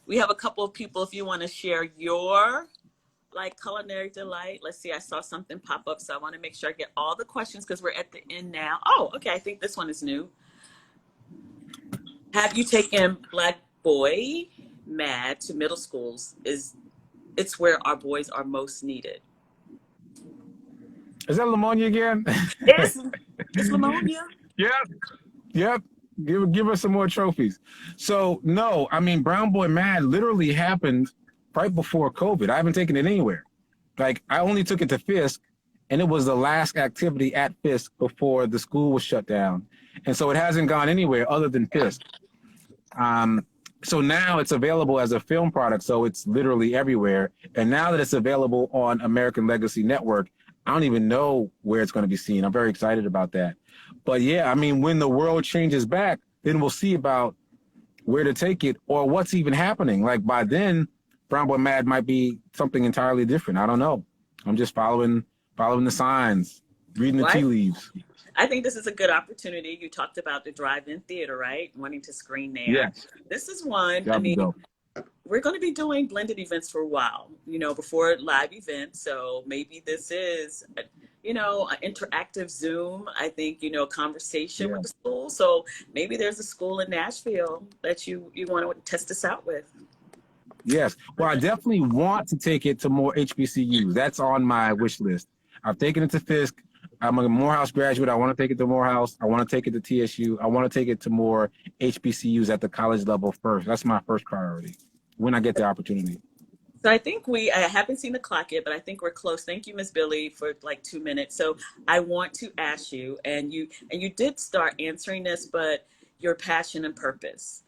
we have a couple of people, if you want to share your like culinary delight. Let's see, I saw something pop up, so I want to make sure I get all the questions because we're at the end now. Oh, okay, I think this one is new. Have you taken Black Boy Mad to middle schools? It's where our boys are most needed. Is that Lamonia again? It's Lamonia. Yep. Yep. Give us some more trophies. So no, I mean Brown Boy Mad literally happened right before COVID. I haven't taken it anywhere. Like I only took it to Fisk, and it was the last activity at Fisk before the school was shut down. And so it hasn't gone anywhere other than Fisk. So now it's available as a film product, so it's literally everywhere. And now that it's available on American Legacy Network, I don't even know where it's going to be seen. I'm very excited about that. But yeah, I mean, when the world changes back, then we'll see about where to take it or what's even happening. Like by then, Brown Boy Mad might be something entirely different. I don't know. I'm just following the signs, reading the tea leaves. I think this is a good opportunity. You talked about the drive-in theater, right? Wanting to screen there. Yes. This is one. I mean, we're going to be doing blended events for a while, you know, before live events. So maybe this is, you know, an interactive Zoom, I think, you know, conversation with the school. So maybe there's a school in Nashville that you want to test this out with. Yes. Well, I definitely want to take it to more HBCUs. That's on my wish list. I've taken it to Fisk. I'm a Morehouse graduate. I want to take it to Morehouse. I want to take it to TSU. I want to take it to more HBCUs at the college level first. That's my first priority when I get the opportunity. So I think I haven't seen the clock yet, but I think we're close. Thank you, Ms. Billy, for like 2 minutes. So I want to ask you, and you did start answering this, but your passion and purpose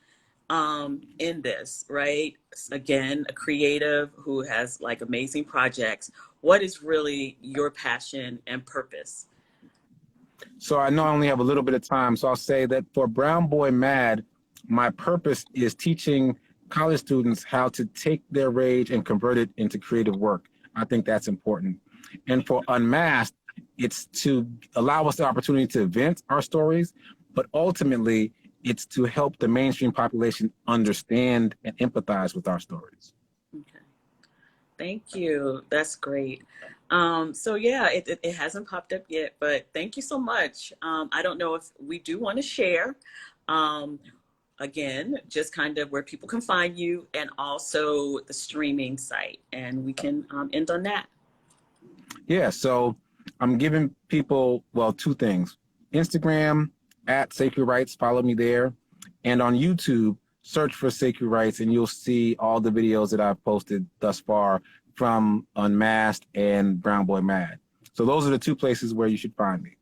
in this, right? Again, a creative who has like amazing projects. What is really your passion and purpose? So I know I only have a little bit of time, so I'll say that for Brown Boy Mad, my purpose is teaching college students how to take their rage and convert it into creative work. I think that's important. And for UnMasked, it's to allow us the opportunity to vent our stories, but ultimately it's to help the mainstream population understand and empathize with our stories. Okay. Thank you. That's great. So yeah, it hasn't popped up yet, but thank you so much. I don't know if we do want to share, again, just kind of where people can find you and also the streaming site, and we can end on that. Yeah, so I'm giving people, well, two things. Instagram at SekouWrites, follow me there. And on YouTube, search for SekouWrites and you'll see all the videos that I've posted thus far from UnMasked and Brown Boy Mad. So those are the two places where you should find me.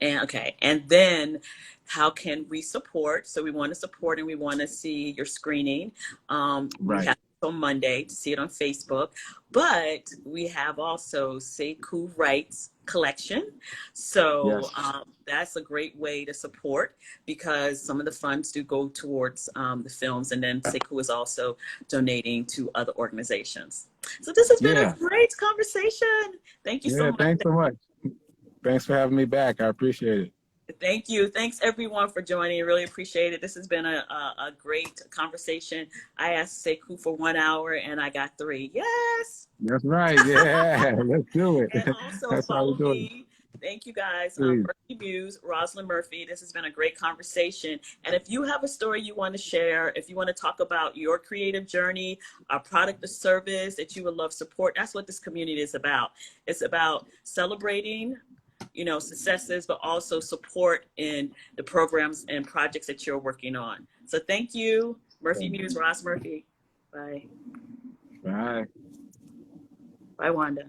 And okay, and then how can we support? So we want to support and we want to see your screening. Right. We have on Monday to see it on Facebook, but we have also Sekou Writes collection. So yes. That's a great way to support because some of the funds do go towards the films, and then Sekou is also donating to other organizations. So this has been a great conversation. Thank you so much. Thanks so much. Thanks for having me back. I appreciate it. Thank you. Thanks everyone for joining. I really appreciate it. This has been a great conversation. I asked Sekou for 1 hour and I got 3. Yes. That's right. Yeah. Let's do it. And also follow me. Thank you guys. Muse, Rosalind Murphy. This has been a great conversation. And if you have a story you want to share, if you want to talk about your creative journey, a product or service that you would love support, that's what this community is about. It's about celebrating, you know, successes, but also support in the programs and projects that you're working on. So thank you, Murphy Muse, Ross Murphy. Bye. Bye. Bye, Wanda.